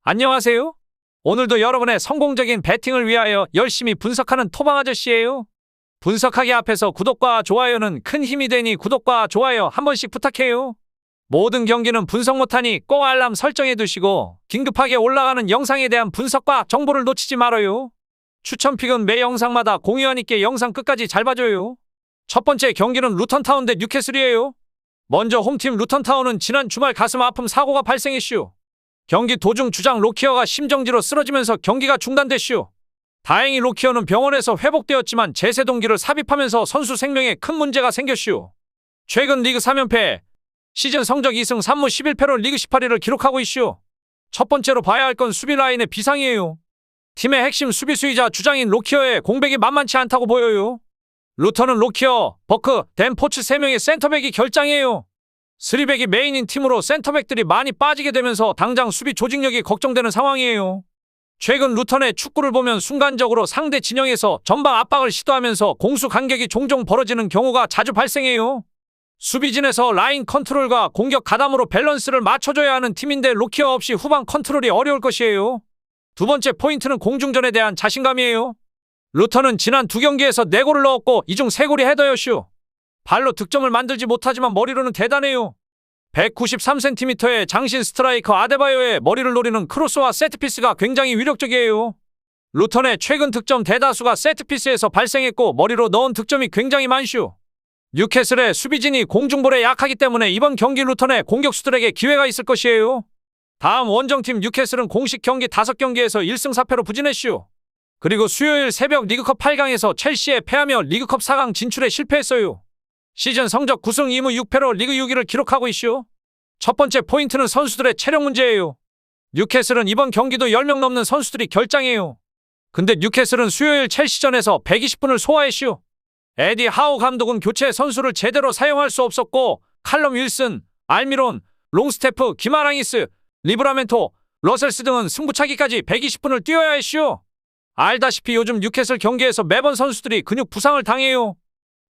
안녕하세요. 오늘도 여러분의 성공적인 배팅을 위하여 열심히 분석하는 토방 아저씨예요. 분석하기 앞에서 구독과 좋아요는 큰 힘이 되니 구독과 좋아요 한 번씩 부탁해요. 모든 경기는 분석 못하니 꼭 알람 설정해 두시고 긴급하게 올라가는 영상에 대한 분석과 정보를 놓치지 말아요. 추천픽은 매 영상마다 공유하니께 영상 끝까지 잘 봐줘요. 첫 번째 경기는 루턴타운 대 뉴캐슬이에요. 먼저 홈팀 루턴타운은 지난 주말 가슴 아픔 사고가 발생했슈. 경기 도중 주장 로키어가 심정지로 쓰러지면서 경기가 중단됐슈. 다행히 로키어는 병원에서 회복되었지만 제세 동기를 삽입하면서 선수 생명에 큰 문제가 생겼슈. 최근 리그 3연패, 시즌 성적 2승 3무 11패로 리그 18위를 기록하고 있슈. 첫 번째로 봐야 할 건 수비 라인의 비상이에요. 팀의 핵심 수비수이자 주장인 로키어의 공백이 만만치 않다고 보여요. 루턴은 로키어, 버크, 댄 포츠 3명의 센터백이 결장이에요. 3백이 메인인 팀으로 센터백들이 많이 빠지게 되면서 당장 수비 조직력이 걱정되는 상황이에요. 최근 루턴의 축구를 보면 순간적으로 상대 진영에서 전방 압박을 시도하면서 공수 간격이 종종 벌어지는 경우가 자주 발생해요. 수비진에서 라인 컨트롤과 공격 가담으로 밸런스를 맞춰줘야 하는 팀인데 로키어 없이 후방 컨트롤이 어려울 것이에요. 두 번째 포인트는 공중전에 대한 자신감이에요. 루턴은 지난 2경기에서 4골을 넣었고 이 중 3골이 헤더였슈. 발로 득점을 만들지 못하지만 머리로는 대단해요. 193cm의 장신 스트라이커 아데바요의 머리를 노리는 크로스와 세트피스가 굉장히 위력적이에요. 루턴의 최근 득점 대다수가 세트피스에서 발생했고 머리로 넣은 득점이 굉장히 많슈. 뉴캐슬의 수비진이 공중볼에 약하기 때문에 이번 경기 루턴의 공격수들에게 기회가 있을 것이에요. 다음 원정팀 뉴캐슬은 공식 경기 5경기에서 1승 4패로 부진했슈. 그리고 수요일 새벽 리그컵 8강에서 첼시에 패하며 리그컵 4강 진출에 실패했어요. 시즌 성적 9승 2무 6패로 리그 6위를 기록하고 있슈. 첫 번째 포인트는 선수들의 체력 문제예요. 뉴캐슬은 이번 경기도 10명 넘는 선수들이 결장해요. 근데 뉴캐슬은 수요일 첼시전에서 120분을 소화했슈. 에디 하우 감독은 교체 선수를 제대로 사용할 수 없었고 칼럼 윌슨, 알미론, 롱스테프, 기마랑이스, 리브라멘토, 러셀스 등은 승부차기까지 120분을 뛰어야 했슈. 알다시피 요즘 뉴캐슬 경기에서 매번 선수들이 근육 부상을 당해요.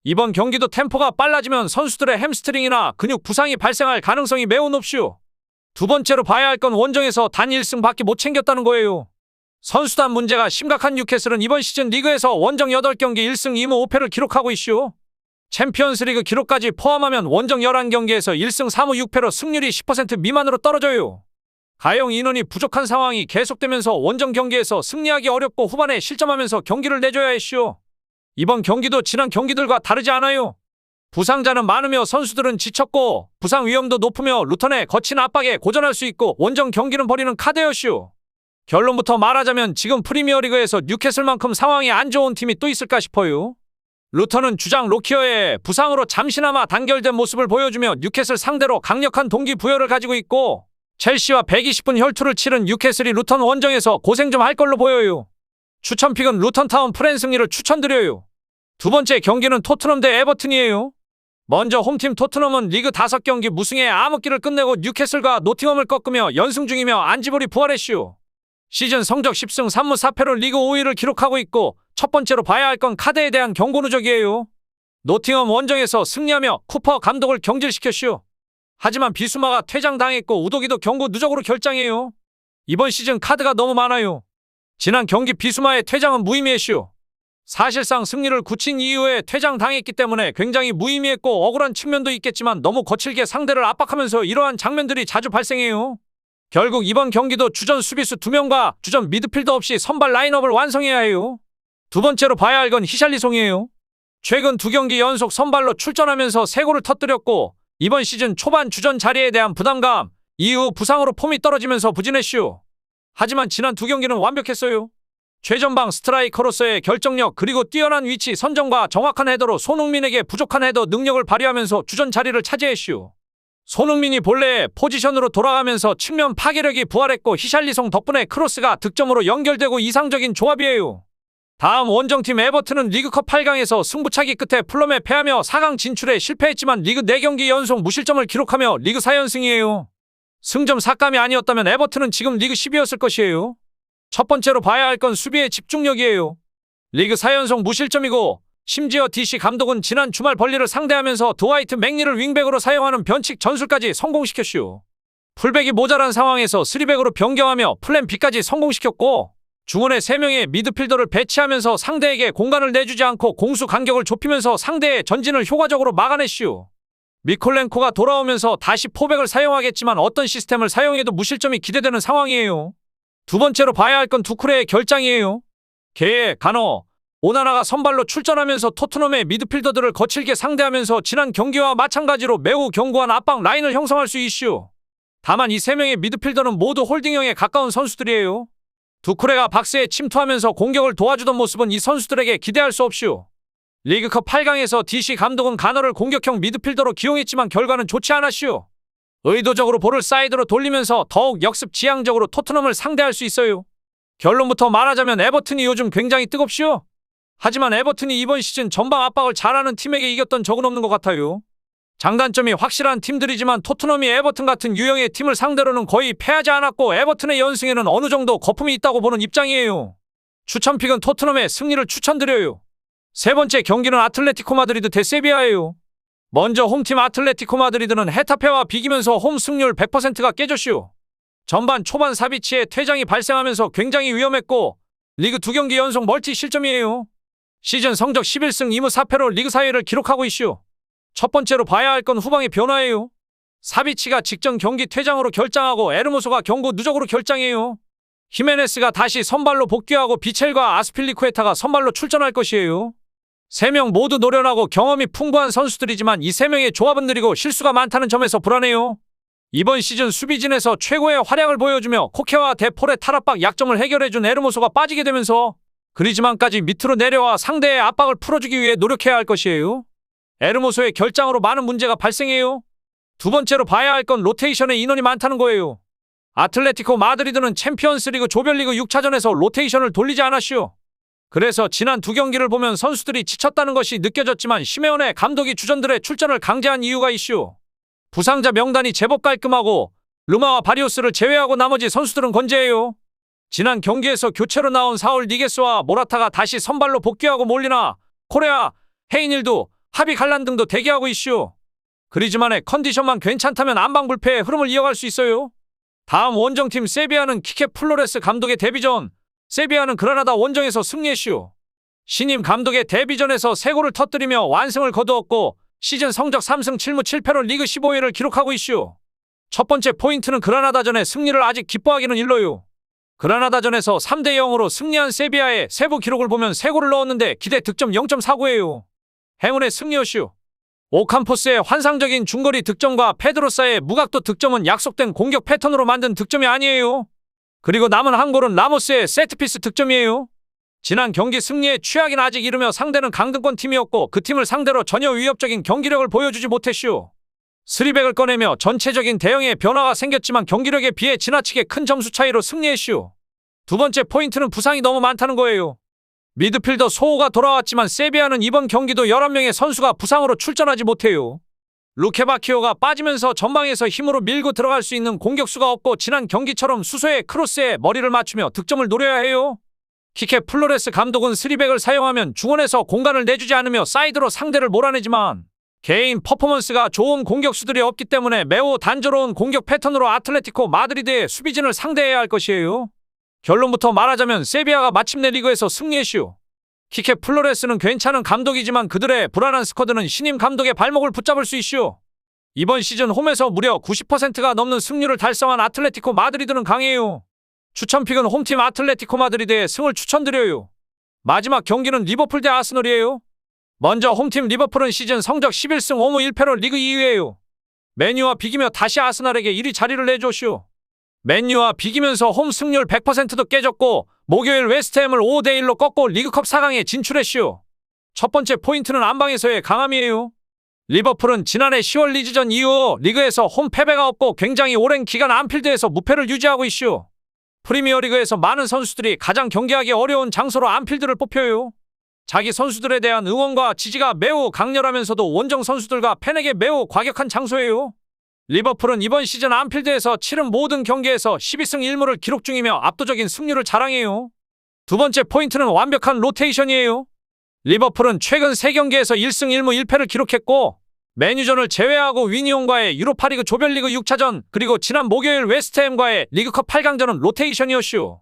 이번 경기도 템포가 빨라지면 선수들의 햄스트링이나 근육 부상이 발생할 가능성이 매우 높슈. 두 번째로 봐야 할 건 원정에서 단 1승밖에 못 챙겼다는 거예요. 선수단 문제가 심각한 뉴캐슬은 이번 시즌 리그에서 원정 8경기 1승 2무 5패를 기록하고 있슈. 챔피언스 리그 기록까지 포함하면 원정 11경기에서 1승 3무 6패로 승률이 10% 미만으로 떨어져요. 가용 인원이 부족한 상황이 계속되면서 원정 경기에서 승리하기 어렵고 후반에 실점하면서 경기를 내줘야 했슈. 이번 경기도 지난 경기들과 다르지 않아요. 부상자는 많으며 선수들은 지쳤고 부상 위험도 높으며 루턴의 거친 압박에 고전할 수 있고 원정 경기는 버리는 카드였슈. 결론부터 말하자면 지금 프리미어리그에서 뉴캐슬만큼 상황이 안 좋은 팀이 또 있을까 싶어요. 루턴은 주장 로키어의 부상으로 잠시나마 단결된 모습을 보여주며 뉴캐슬 상대로 강력한 동기부여를 가지고 있고 첼시와 120분 혈투를 치른 뉴캐슬이 루턴 원정에서 고생 좀 할 걸로 보여요. 추천픽은 루턴타운 프랜 승리를 추천드려요. 두 번째 경기는 토트넘 대 에버튼이에요. 먼저 홈팀 토트넘은 리그 5경기 무승에 암흑기를 끝내고 뉴캐슬과 노팅엄을 꺾으며 연승 중이며 안지볼이 부활했슈. 시즌 성적 10승 3무 4패로 리그 5위를 기록하고 있고 첫 번째로 봐야 할 건 카드에 대한 경고 누적이에요. 노팅엄 원정에서 승리하며 쿠퍼 감독을 경질시켰슈. 하지만 비수마가 퇴장당했고 우도기도 경고 누적으로 결장해요. 이번 시즌 카드가 너무 많아요. 지난 경기 비수마의 퇴장은 무의미했슈. 사실상 승리를 굳힌 이후에 퇴장당했기 때문에 굉장히 무의미했고 억울한 측면도 있겠지만 너무 거칠게 상대를 압박하면서 이러한 장면들이 자주 발생해요. 결국 이번 경기도 주전 수비수 2명과 주전 미드필더 없이 선발 라인업을 완성해야 해요. 두 번째로 봐야 할 건 히샬리송이에요. 최근 2경기 연속 선발로 출전하면서 3골을 터뜨렸고 이번 시즌 초반 주전 자리에 대한 부담감 이후 부상으로 폼이 떨어지면서 부진했슈. 하지만 지난 2경기는 완벽했어요. 최전방 스트라이커로서의 결정력 그리고 뛰어난 위치 선정과 정확한 헤더로 손흥민에게 부족한 헤더 능력을 발휘하면서 주전 자리를 차지했슈. 손흥민이 본래의 포지션으로 돌아가면서 측면 파괴력이 부활했고 히샬리송 덕분에 크로스가 득점으로 연결되고 이상적인 조합이에요. 다음 원정팀 에버튼은 리그컵 8강에서 승부차기 끝에 풀럼에 패하며 4강 진출에 실패했지만 리그 4경기 연속 무실점을 기록하며 리그 4연승이에요. 승점 삭감이 아니었다면 에버튼은 지금 리그 10위였을 것이에요. 첫 번째로 봐야 할 건 수비의 집중력이에요. 리그 4연속 무실점이고 심지어 DC 감독은 지난 주말 벌리를 상대하면서 드와이트 맥니를 윙백으로 사용하는 변칙 전술까지 성공시켰슈. 풀백이 모자란 상황에서 3백으로 변경하며 플랜 B까지 성공시켰고 중원에 3명의 미드필더를 배치하면서 상대에게 공간을 내주지 않고 공수 간격을 좁히면서 상대의 전진을 효과적으로 막아냈슈. 미콜렌코가 돌아오면서 다시 포백을 사용하겠지만 어떤 시스템을 사용해도 무실점이 기대되는 상황이에요. 두 번째로 봐야 할 건 두쿠레의 결장이에요. 게에 가너, 오나나가 선발로 출전하면서 토트넘의 미드필더들을 거칠게 상대하면서 지난 경기와 마찬가지로 매우 견고한 압박 라인을 형성할 수 있슈. 다만 이 3명의 미드필더는 모두 홀딩형에 가까운 선수들이에요. 두쿠레가 박스에 침투하면서 공격을 도와주던 모습은 이 선수들에게 기대할 수 없슈. 리그컵 8강에서 DC 감독은 가너를 공격형 미드필더로 기용했지만 결과는 좋지 않았슈. 의도적으로 볼을 사이드로 돌리면서 더욱 역습 지향적으로 토트넘을 상대할 수 있어요. 결론부터 말하자면 에버튼이 요즘 굉장히 뜨겁슈. 하지만 에버튼이 이번 시즌 전방 압박을 잘하는 팀에게 이겼던 적은 없는 것 같아요. 장단점이 확실한 팀들이지만 토트넘이 에버튼 같은 유형의 팀을 상대로는 거의 패하지 않았고 에버튼의 연승에는 어느 정도 거품이 있다고 보는 입장이에요. 추천픽은 토트넘의 승리를 추천드려요. 세 번째 경기는 아틀레티코 마드리드 대 세비야예요. 먼저 홈팀 아틀레티코 마드리드는 헤타페와 비기면서 홈 승률 100%가 깨졌슈. 전반 초반 사비치의 퇴장이 발생하면서 굉장히 위험했고 리그 2경기 연속 멀티 실점이에요. 시즌 성적 11승 2무 4패로 리그 4위를 기록하고 있슈. 첫 번째로 봐야 할 건 후방의 변화예요. 사비치가 직전 경기 퇴장으로 결장하고 에르모소가 경고 누적으로 결장해요. 히메네스가 다시 선발로 복귀하고 비첼과 아스필리쿠에타가 선발로 출전할 것이에요. 3명 모두 노련하고 경험이 풍부한 선수들이지만 이 3명의 조합은 느리고 실수가 많다는 점에서 불안해요. 이번 시즌 수비진에서 최고의 활약을 보여주며 코케와 데폴의 탈압박 약점을 해결해준 에르모소가 빠지게 되면서 그리즈만까지 밑으로 내려와 상대의 압박을 풀어주기 위해 노력해야 할 것이에요. 에르모소의 결장으로 많은 문제가 발생해요. 두 번째로 봐야 할 건 로테이션에 인원이 많다는 거예요. 아틀레티코 마드리드는 챔피언스리그 조별리그 6차전에서 로테이션을 돌리지 않았슈. 그래서 지난 2경기를 보면 선수들이 지쳤다는 것이 느껴졌지만 시메오네 감독이 주전들의 출전을 강제한 이유가 이슈. 부상자 명단이 제법 깔끔하고 르마와 바리오스를 제외하고 나머지 선수들은 건재해요. 지난 경기에서 교체로 나온 사울 니게스와 모라타가 다시 선발로 복귀하고 몰리나, 코레아, 헤이닐도, 하비 갈란 등도 대기하고 이슈. 그리즈만의 컨디션만 괜찮다면 안방불패의 흐름을 이어갈 수 있어요. 다음 원정팀 세비야는 키케 플로레스 감독의 데뷔전, 세비야는 그라나다 원정에서 승리했슈. 신임 감독의 데뷔전에서 3골을 터뜨리며 완승을 거두었고 시즌 성적 3승 7무 7패로 리그 15위를 기록하고 이슈. 첫 번째 포인트는 그라나다전의 승리를 아직 기뻐하기는 일러요. 그라나다전에서 3대 0으로 승리한 세비야의 세부 기록을 보면 3골을 넣었는데 기대 득점 0.49예요. 행운의 승리였슈. 오캄포스의 환상적인 중거리 득점과 페드로사의 무각도 득점은 약속된 공격 패턴으로 만든 득점이 아니에요. 그리고 남은 한 골은 라모스의 세트피스 득점이에요. 지난 경기 승리에 취하긴 아직 이르며 상대는 강등권 팀이었고 그 팀을 상대로 전혀 위협적인 경기력을 보여주지 못했슈. 3백을 꺼내며 전체적인 대형의 변화가 생겼지만 경기력에 비해 지나치게 큰 점수 차이로 승리했슈. 두 번째 포인트는 부상이 너무 많다는 거예요. 미드필더 소호가 돌아왔지만 세비야는 이번 경기도 11명의 선수가 부상으로 출전하지 못해요. 루케바키오가 빠지면서 전방에서 힘으로 밀고 들어갈 수 있는 공격수가 없고 지난 경기처럼 수소의 크로스에 머리를 맞추며 득점을 노려야 해요. 키케 플로레스 감독은 3백을 사용하면 중원에서 공간을 내주지 않으며 사이드로 상대를 몰아내지만 개인 퍼포먼스가 좋은 공격수들이 없기 때문에 매우 단조로운 공격 패턴으로 아틀레티코 마드리드의 수비진을 상대해야 할 것이에요. 결론부터 말하자면 세비야가 마침내 리그에서 승리했슈. 키케 플로레스는 괜찮은 감독이지만 그들의 불안한 스쿼드는 신임 감독의 발목을 붙잡을 수 있슈. 이번 시즌 홈에서 무려 90%가 넘는 승률을 달성한 아틀레티코 마드리드는 강해요. 추천픽은 홈팀 아틀레티코 마드리드의 승을 추천드려요. 마지막 경기는 리버풀 대 아스널이에요. 먼저 홈팀 리버풀은 시즌 성적 11승 5무 1패로 리그 2위예요. 맨유와 비기며 다시 아스널에게 1위 자리를 내줬슈. 맨유와 비기면서 홈 승률 100%도 깨졌고 목요일 웨스트햄을 5대 1로 꺾고 리그컵 4강에 진출했슈. 첫 번째 포인트는 안방에서의 강함이에요. 리버풀은 지난해 10월 리즈전 이후 리그에서 홈 패배가 없고 굉장히 오랜 기간 안필드에서 무패를 유지하고 있슈. 프리미어리그에서 많은 선수들이 가장 경기하기 어려운 장소로 안필드를 뽑혀요. 자기 선수들에 대한 응원과 지지가 매우 강렬하면서도 원정 선수들과 팬에게 매우 과격한 장소예요. 리버풀은 이번 시즌 안필드에서 치른 모든 경기에서 12승 1무를 기록 중이며 압도적인 승률을 자랑해요. 두 번째 포인트는 완벽한 로테이션이에요. 리버풀은 최근 3경기에서 1승 1무 1패를 기록했고 맨유전을 제외하고 위니온과의 유로파리그 조별리그 6차전, 그리고 지난 목요일 웨스트햄과의 리그컵 8강전은 로테이션이었슈.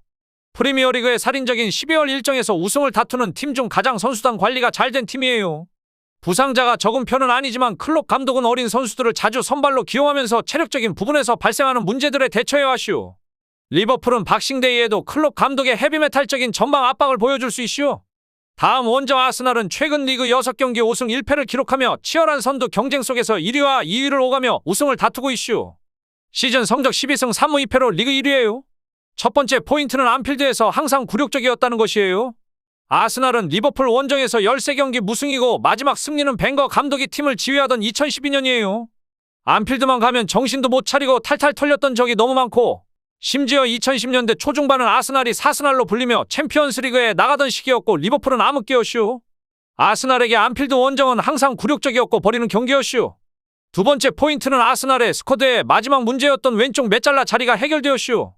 프리미어리그의 살인적인 12월 일정에서 우승을 다투는 팀 중 가장 선수단 관리가 잘 된 팀이에요. 부상자가 적은 편은 아니지만 클롭 감독은 어린 선수들을 자주 선발로 기용하면서 체력적인 부분에서 발생하는 문제들에 대처해왔슈. 리버풀은 박싱데이에도 클롭 감독의 헤비메탈적인 전방 압박을 보여줄 수 있슈. 다음 원정 아스날은 최근 리그 6경기 5승 1패를 기록하며 치열한 선두 경쟁 속에서 1위와 2위를 오가며 우승을 다투고 있슈. 시즌 성적 12승 3무 2패로 리그 1위예요. 첫 번째 포인트는 안필드에서 항상 굴욕적이었다는 것이에요. 아스날은 리버풀 원정에서 13경기 무승이고 마지막 승리는 벵거 감독이 팀을 지휘하던 2012년이에요. 안필드만 가면 정신도 못 차리고 탈탈 털렸던 적이 너무 많고, 심지어 2010년대 초중반은 아스날이 사스날로 불리며 챔피언스리그에 나가던 시기였고 리버풀은 암흑기였슈. 아스날에게 안필드 원정은 항상 굴욕적이었고 버리는 경기였슈. 두 번째 포인트는 아스날의 스쿼드의 마지막 문제였던 왼쪽 메잘라 자리가 해결되었슈.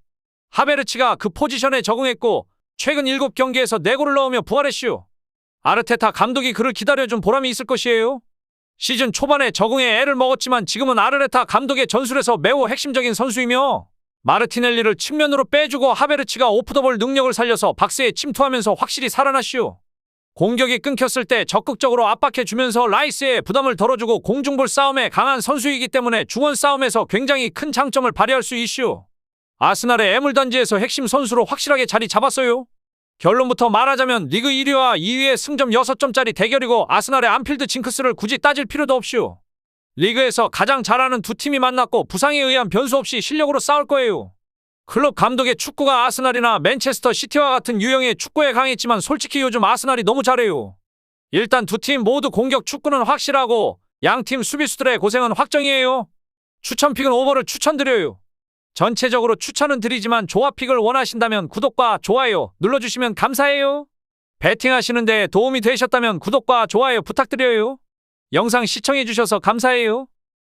하베르치가 그 포지션에 적응했고 최근 7경기에서 4골을 넣으며 부활했슈. 아르테타 감독이 그를 기다려준 보람이 있을 것이에요. 시즌 초반에 적응에 애를 먹었지만 지금은 아르테타 감독의 전술에서 매우 핵심적인 선수이며 마르티넬리를 측면으로 빼주고 하베르치가 오프더볼 능력을 살려서 박스에 침투하면서 확실히 살아났슈. 공격이 끊겼을 때 적극적으로 압박해주면서 라이스의 부담을 덜어주고 공중볼 싸움에 강한 선수이기 때문에 중원 싸움에서 굉장히 큰 장점을 발휘할 수 있슈. 아스날의 애물단지에서 핵심 선수로 확실하게 자리 잡았어요. 결론부터 말하자면 리그 1위와 2위의 승점 6점짜리 대결이고 아스날의 안필드 징크스를 굳이 따질 필요도 없슈. 리그에서 가장 잘하는 두 팀이 만났고 부상에 의한 변수 없이 실력으로 싸울 거예요. 클럽 감독의 축구가 아스날이나 맨체스터 시티와 같은 유형의 축구에 강했지만 솔직히 요즘 아스날이 너무 잘해요. 일단 두 팀 모두 공격 축구는 확실하고 양팀 수비수들의 고생은 확정이에요. 추천픽은 오버를 추천드려요. 전체적으로 추천은 드리지만 조합픽을 원하신다면 구독과 좋아요 눌러주시면 감사해요. 배팅하시는 데 도움이 되셨다면 구독과 좋아요 부탁드려요. 영상 시청해주셔서 감사해요.